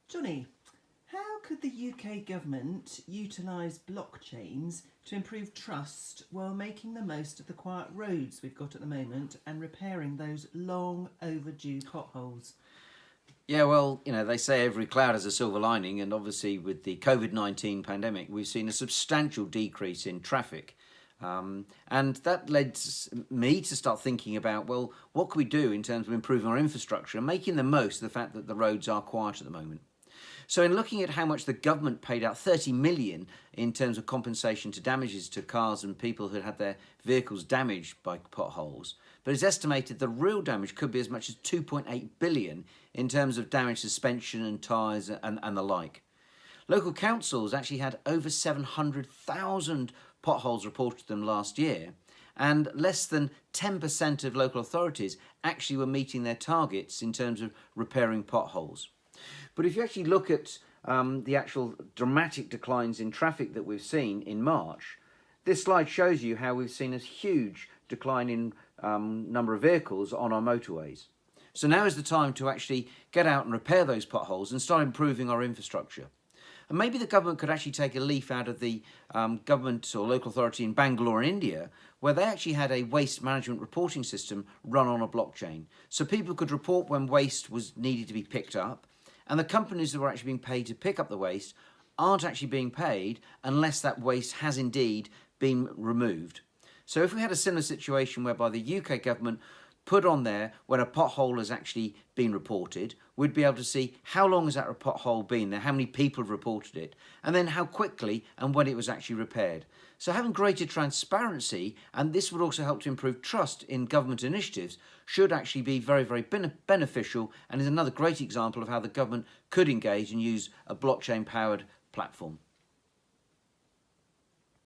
Johnny, how could the UK government utilise blockchains to improve trust while making the most of the quiet roads we've got at the moment and repairing those long overdue potholes? Yeah, well, they say every cloud has a silver lining, and obviously with the COVID-19 pandemic, we've seen a substantial decrease in traffic. And that led me to start thinking about, well, what can we do in terms of improving our infrastructure and making the most of the fact that the roads are quiet at the moment. So in looking at how much the government paid out, 30 million in terms of compensation to damages to cars and people who had their vehicles damaged by potholes, but it's estimated the real damage could be as much as 2.8 billion in terms of damage to suspension and tyres and the like. Local councils actually had over 700,000 potholes reported to them last year, and less than 10% of local authorities actually were meeting their targets in terms of repairing potholes. But if you actually look at the actual dramatic declines in traffic that we've seen in March, this slide shows you how we've seen a huge decline in number of vehicles on our motorways. So now is the time to actually get out and repair those potholes and start improving our infrastructure. And maybe the government could actually take a leaf out of the government or local authority in Bangalore in India, where they actually had a waste management reporting system run on a blockchain. So people could report when waste was needed to be picked up, and the companies that were actually being paid to pick up the waste aren't actually being paid unless that waste has indeed been removed. So if we had a similar situation whereby the UK government put on there when a pothole has actually been reported, we'd be able to see how long has that pothole been there, how many people have reported it, and then how quickly and when it was actually repaired. So having greater transparency, and this would also help to improve trust in government initiatives, should actually be very, very beneficial, and is another great example of how the government could engage and use a blockchain-powered platform.